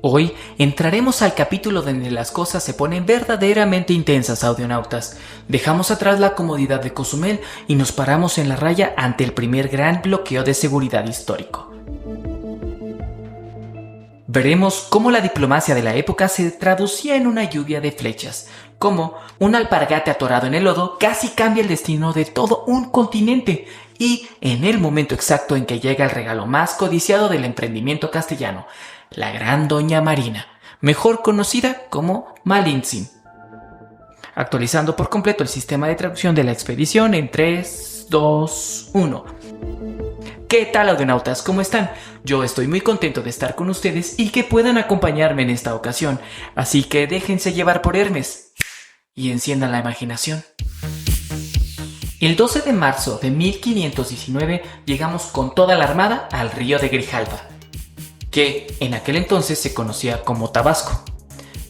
Hoy entraremos al capítulo donde las cosas se ponen verdaderamente intensas, audionautas. Dejamos atrás la comodidad de Cozumel y nos paramos en la raya ante el primer gran bloqueo de seguridad histórico. Veremos cómo la diplomacia de la época se traducía en una lluvia de flechas, cómo un alpargate atorado en el lodo casi cambia el destino de todo un continente, y en el momento exacto en que llega el regalo más codiciado del emprendimiento castellano, la gran Doña Marina, mejor conocida como Malintzin. Actualizando por completo el sistema de traducción de la expedición en 3, 2, 1. ¿Qué tal, audionautas? ¿Cómo están? Yo estoy muy contento de estar con ustedes y que puedan acompañarme en esta ocasión, así que déjense llevar por Hermes y enciendan la imaginación. El 12 de marzo de 1519 llegamos con toda la armada al río de Grijalba, que en aquel entonces se conocía como Tabasco.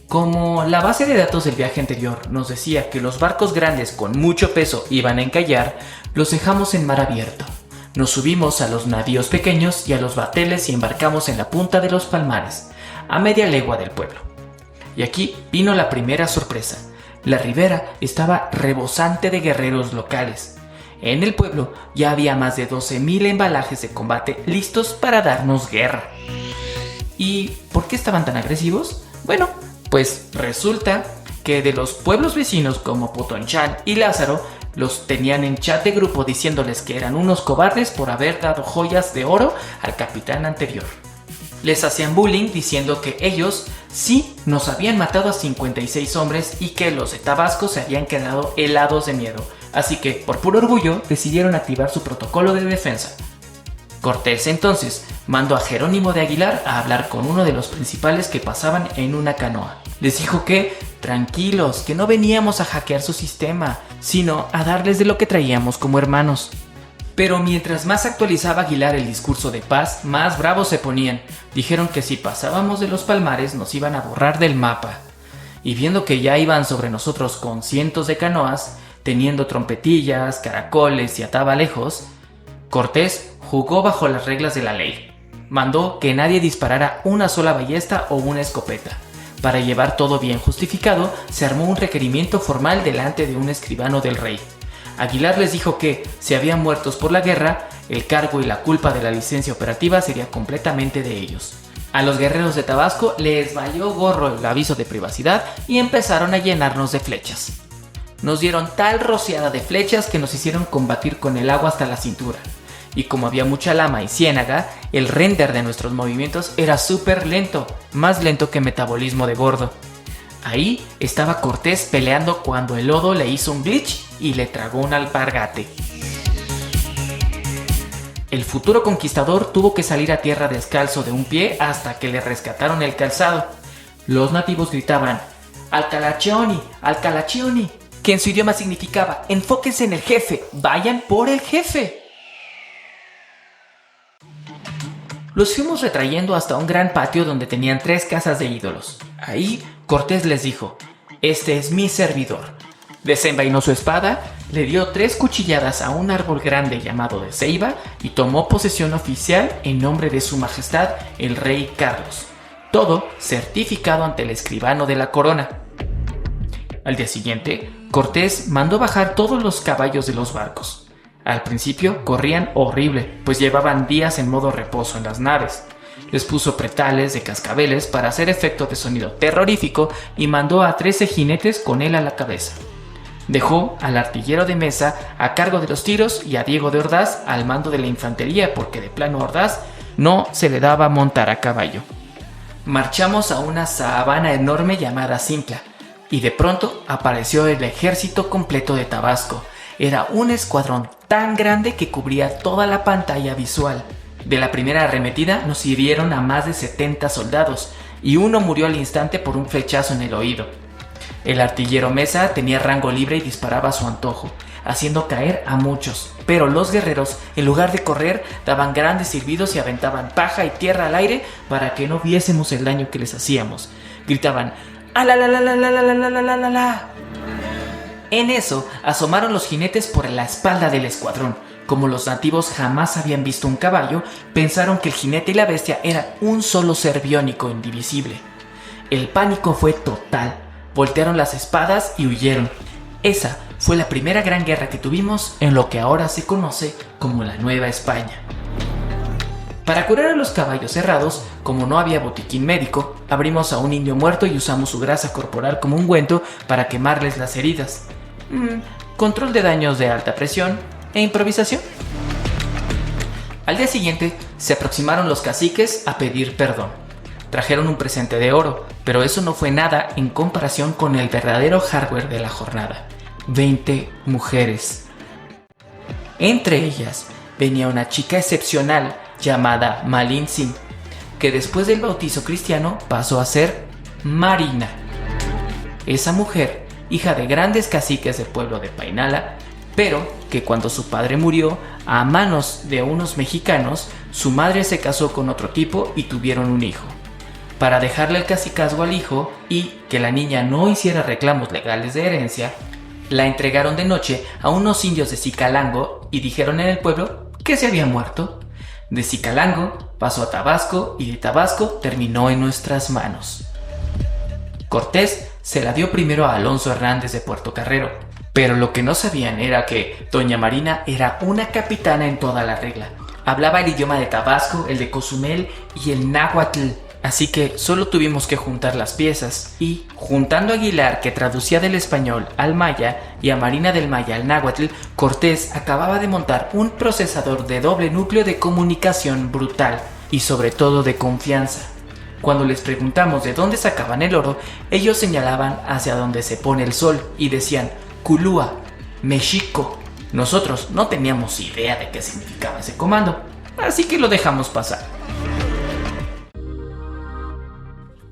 Como la base de datos del viaje anterior nos decía que los barcos grandes con mucho peso iban a encallar, los dejamos en mar abierto. Nos subimos a los navíos pequeños y a los bateles y embarcamos en la punta de los Palmares, a media legua del pueblo. Y aquí vino la primera sorpresa. La ribera estaba rebosante de guerreros locales. En el pueblo ya había más de 12,000 embalajes de combate listos para darnos guerra. ¿Y por qué estaban tan agresivos? Bueno, pues resulta que de los pueblos vecinos como Potonchán y Lázaro los tenían en chat de grupo diciéndoles que eran unos cobardes por haber dado joyas de oro al capitán anterior. Les hacían bullying diciendo que ellos sí nos habían matado a 56 hombres y que los de Tabasco se habían quedado helados de miedo. Así que, por puro orgullo, decidieron activar su protocolo de defensa. Cortés entonces mandó a Jerónimo de Aguilar a hablar con uno de los principales que pasaban en una canoa. Les dijo que, tranquilos, que no veníamos a hackear su sistema, sino a darles de lo que traíamos como hermanos. Pero mientras más actualizaba Aguilar el discurso de paz, más bravos se ponían. Dijeron que si pasábamos de los Palmares nos iban a borrar del mapa. Y viendo que ya iban sobre nosotros con cientos de canoas, teniendo trompetillas, caracoles y atabalejos, Cortés jugó bajo las reglas de la ley. Mandó que nadie disparara una sola ballesta o una escopeta. Para llevar todo bien justificado, se armó un requerimiento formal delante de un escribano del rey. Aguilar les dijo que, si habían muertos por la guerra, el cargo y la culpa de la licencia operativa sería completamente de ellos. A los guerreros de Tabasco les valió gorro el aviso de privacidad y empezaron a llenarnos de flechas. Nos dieron tal rociada de flechas que nos hicieron combatir con el agua hasta la cintura. Y como había mucha lama y ciénaga, el render de nuestros movimientos era súper lento, más lento que metabolismo de gordo. Ahí estaba Cortés peleando cuando el lodo le hizo un glitch y le tragó un alpargate. El futuro conquistador tuvo que salir a tierra descalzo de un pie hasta que le rescataron el calzado. Los nativos gritaban "Alcalachioni, Alcalachioni", que en su idioma significaba "enfóquense en el jefe, vayan por el jefe". Los fuimos retrayendo hasta un gran patio donde tenían 3 casas de ídolos. Ahí Cortés les dijo: "Este es mi servidor". Desenvainó su espada, le dio 3 cuchilladas a un árbol grande llamado de ceiba y tomó posesión oficial en nombre de su majestad el rey Carlos. Todo certificado ante el escribano de la corona. Al día siguiente, Cortés mandó bajar todos los caballos de los barcos. Al principio corrían horrible, pues llevaban días en modo reposo en las naves. Les puso pretales de cascabeles para hacer efecto de sonido terrorífico y mandó a 13 jinetes con él a la cabeza. Dejó al artillero de Mesa a cargo de los tiros y a Diego de Ordaz al mando de la infantería porque de plano a Ordaz no se le daba montar a caballo. Marchamos a una sabana enorme llamada Cincla y de pronto apareció el ejército completo de Tabasco. Era un escuadrón tan grande que cubría toda la pantalla visual. De la primera arremetida nos hirieron a más de 70 soldados y uno murió al instante por un flechazo en el oído. El artillero Mesa tenía rango libre y disparaba a su antojo, haciendo caer a muchos, pero los guerreros, en lugar de correr, daban grandes silbidos y aventaban paja y tierra al aire para que no viésemos el daño que les hacíamos. Gritaban "¡Ala-la-la-la-la-la-la-la-la-la-la!". En eso asomaron los jinetes por la espalda del escuadrón. Como los nativos jamás habían visto un caballo, pensaron que el jinete y la bestia eran un solo ser biónico indivisible. El pánico fue total, voltearon las espadas y huyeron. Esa fue la primera gran guerra que tuvimos en lo que ahora se conoce como la Nueva España. Para curar a los caballos herrados, como no había botiquín médico, abrimos a un indio muerto y usamos su grasa corporal como ungüento para quemarles las heridas. Control de daños de alta presión e improvisación. Al día siguiente, se aproximaron los caciques a pedir perdón. Trajeron un presente de oro, pero eso no fue nada en comparación con el verdadero hardware de la jornada: 20 mujeres. Entre ellas venía una chica excepcional llamada Malin Singh, que después del bautizo cristiano pasó a ser Marina. Esa mujer, hija de grandes caciques del pueblo de Painala, pero que cuando su padre murió a manos de unos mexicanos, su madre se casó con otro tipo y tuvieron un hijo. Para dejarle el cacicazgo al hijo y que la niña no hiciera reclamos legales de herencia, la entregaron de noche a unos indios de Cicalango y dijeron en el pueblo que se había muerto. De Cicalango pasó a Tabasco y de Tabasco terminó en nuestras manos. Cortés se la dio primero a Alonso Hernández de Puerto Carrero, pero lo que no sabían era que doña Marina era una capitana en toda la regla. Hablaba el idioma de Tabasco, el de Cozumel y el náhuatl, así que solo tuvimos que juntar las piezas. Y, juntando a Aguilar, que traducía del español al maya, y a Marina del maya al náhuatl, Cortés acababa de montar un procesador de doble núcleo de comunicación brutal y sobre todo de confianza. Cuando les preguntamos de dónde sacaban el oro, ellos señalaban hacia donde se pone el sol y decían Culúa, México. Nosotros no teníamos idea de qué significaba ese comando, así que lo dejamos pasar.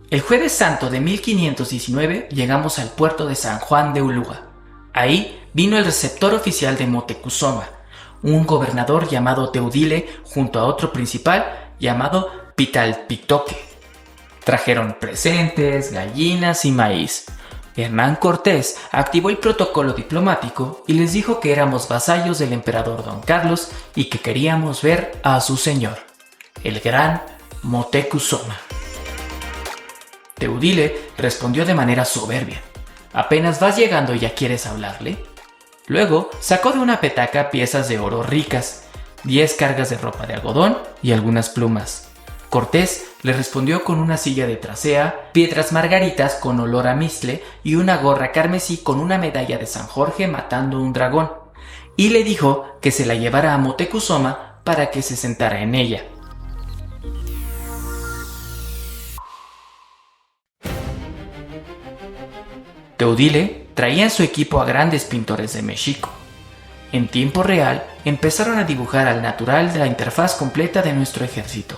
El Jueves Santo de 1519 llegamos al puerto de San Juan de Ulúa. Ahí vino el receptor oficial de Moctezuma, un gobernador llamado Teudile junto a otro principal llamado Pitalpitoque. Trajeron presentes, gallinas y maíz. Hernán Cortés activó el protocolo diplomático y les dijo que éramos vasallos del emperador Don Carlos y que queríamos ver a su señor, el gran Moctezuma. Teudile respondió de manera soberbia: ¿apenas vas llegando y ya quieres hablarle? Luego sacó de una petaca piezas de oro ricas, 10 cargas de ropa de algodón y algunas plumas. Cortés le respondió con una silla de tracea, piedras margaritas con olor a mistle y una gorra carmesí con una medalla de San Jorge matando un dragón, y le dijo que se la llevara a Moctezuma para que se sentara en ella. Teudile traía en su equipo a grandes pintores de México. En tiempo real empezaron a dibujar al natural de la interfaz completa de nuestro ejército: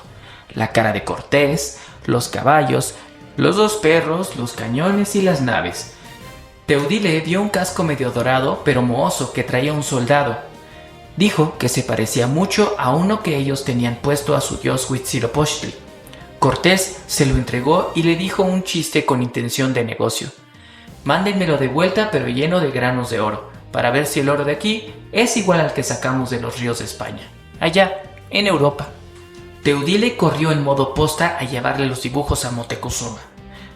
la cara de Cortés, los caballos, los 2 perros, los cañones y las naves. Teudile dio un casco medio dorado pero mohoso que traía un soldado. Dijo que se parecía mucho a uno que ellos tenían puesto a su dios Huitzilopochtli. Cortés se lo entregó y le dijo un chiste con intención de negocio: mándenmelo de vuelta pero lleno de granos de oro, para ver si el oro de aquí es igual al que sacamos de los ríos de España, allá en Europa. Teudile corrió en modo posta a llevarle los dibujos a Moctezuma.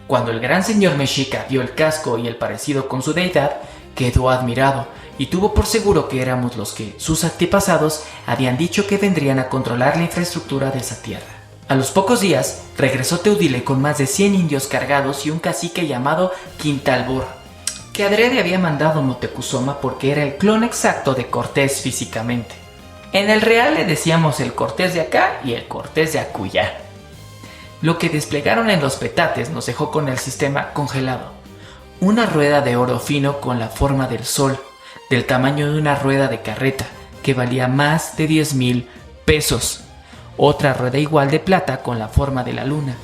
Cuando el gran señor mexica vio el casco y el parecido con su deidad, quedó admirado y tuvo por seguro que éramos los que sus antepasados habían dicho que vendrían a controlar la infraestructura de esa tierra. A los pocos días, regresó Teudile con más de 100 indios cargados y un cacique llamado Quintalbor, que adrede había mandado Moctezuma porque era el clon exacto de Cortés físicamente. En el real le decíamos el Cortés de acá y el Cortés de acullá. Lo que desplegaron en los petates nos dejó con el sistema congelado. Una rueda de oro fino con la forma del sol, del tamaño de una rueda de carreta, que valía más de 10,000 pesos. Otra rueda igual de plata con la forma de la luna.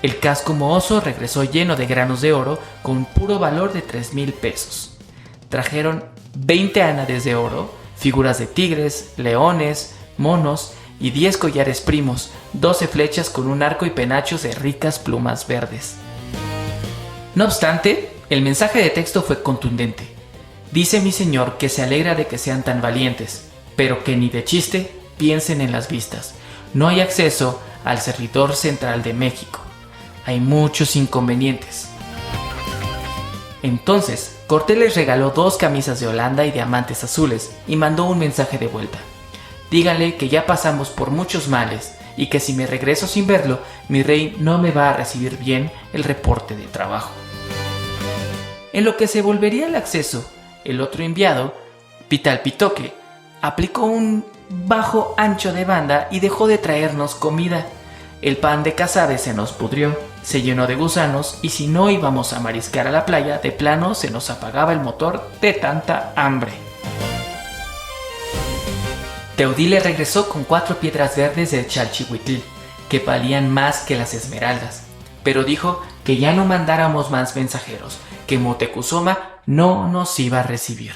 El casco mohoso regresó lleno de granos de oro con puro valor de 3,000 pesos. Trajeron 20 ánades de oro, figuras de tigres, leones, monos y 10 collares primos, 12 flechas con un arco y penachos de ricas plumas verdes. No obstante, el mensaje de texto fue contundente. Dice mi señor que se alegra de que sean tan valientes, pero que ni de chiste piensen en las vistas. No hay acceso al servidor central de México. Hay muchos inconvenientes. Entonces, Cortés les regaló 2 camisas de Holanda y diamantes azules y mandó un mensaje de vuelta. Díganle que ya pasamos por muchos males y que si me regreso sin verlo, mi rey no me va a recibir bien el reporte de trabajo. En lo que se volvería el acceso, el otro enviado, Pitalpitoque, aplicó un bajo ancho de banda y dejó de traernos comida. El pan de casabe se nos pudrió, se llenó de gusanos y si no íbamos a mariscar a la playa, de plano se nos apagaba el motor de tanta hambre. Teodile regresó con 4 piedras verdes de Chalchihuitl, que valían más que las esmeraldas, pero dijo que ya no mandáramos más mensajeros, que Moctezuma no nos iba a recibir.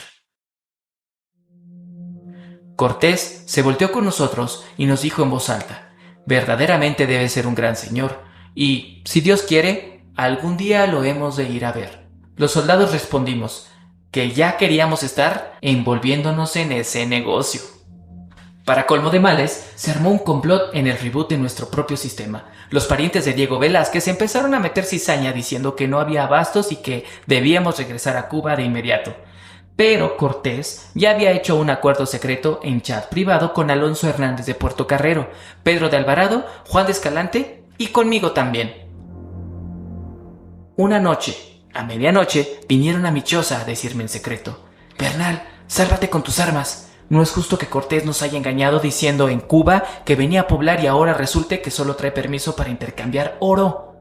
Cortés se volteó con nosotros y nos dijo en voz alta: verdaderamente debe ser un gran señor, y, si Dios quiere, algún día lo hemos de ir a ver. Los soldados respondimos que ya queríamos estar envolviéndonos en ese negocio. Para colmo de males, se armó un complot en el reboot de nuestro propio sistema. Los parientes de Diego Velázquez empezaron a meter cizaña diciendo que no había abastos y que debíamos regresar a Cuba de inmediato. Pero Cortés ya había hecho un acuerdo secreto en chat privado con Alonso Hernández de Puerto Carrero, Pedro de Alvarado, Juan de Escalante y conmigo también. Una noche, a medianoche, vinieron a mi choza a decirme en secreto: Bernal, sálvate con tus armas. No es justo que Cortés nos haya engañado diciendo en Cuba que venía a poblar y ahora resulte que solo trae permiso para intercambiar oro.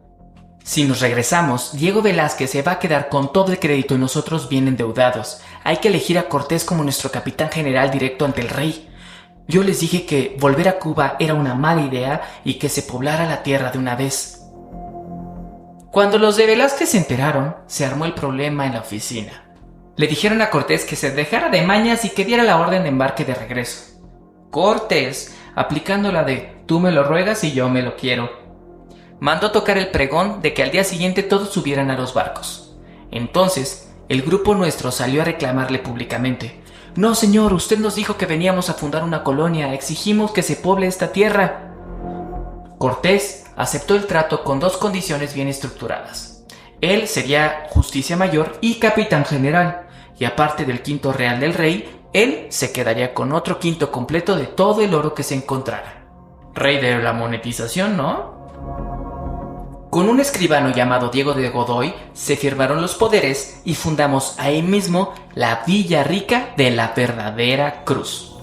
Si nos regresamos, Diego Velázquez se va a quedar con todo el crédito y nosotros bien endeudados. Hay que elegir a Cortés como nuestro capitán general directo ante el rey. Yo les dije que volver a Cuba era una mala idea y que se poblara la tierra de una vez. Cuando los de Velázquez se enteraron, se armó el problema en la oficina. Le dijeron a Cortés que se dejara de mañas y que diera la orden de embarque de regreso. Cortés, aplicando la de tú me lo ruegas y yo me lo quiero, mandó tocar el pregón de que al día siguiente todos subieran a los barcos. Entonces, el grupo nuestro salió a reclamarle públicamente: no señor, usted nos dijo que veníamos a fundar una colonia, exigimos que se poble esta tierra. Cortés aceptó el trato con 2 condiciones bien estructuradas. Él sería justicia mayor y capitán general, y aparte del quinto real del rey, él se quedaría con otro quinto completo de todo el oro que se encontrara. Rey de la monetización, ¿no? Con un escribano llamado Diego de Godoy se firmaron los poderes y fundamos ahí mismo la Villa Rica de la verdadera Cruz.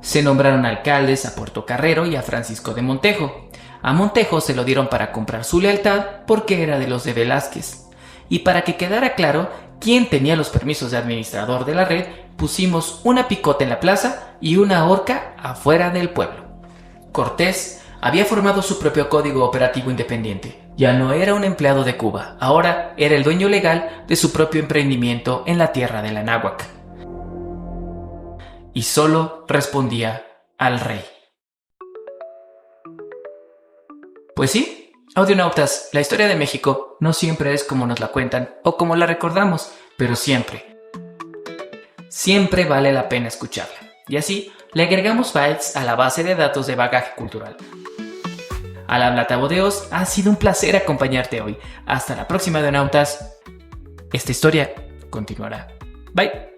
Se nombraron alcaldes a Puerto Carrero y a Francisco de Montejo. A Montejo se lo dieron para comprar su lealtad porque era de los de Velázquez. Y para que quedara claro quién tenía los permisos de administrador de la red, pusimos una picota en la plaza y una horca afuera del pueblo. Cortés había formado su propio código operativo independiente. Ya no era un empleado de Cuba, ahora era el dueño legal de su propio emprendimiento en la tierra de la Náhuac. Y solo respondía al rey. Pues sí, audionautas, la historia de México no siempre es como nos la cuentan o como la recordamos, pero siempre vale la pena escucharla. Y así le agregamos bytes a la base de datos de bagaje cultural. Al habla Tavo de Oz, ha sido un placer acompañarte hoy. Hasta la próxima, audionautas. Esta historia continuará. Bye.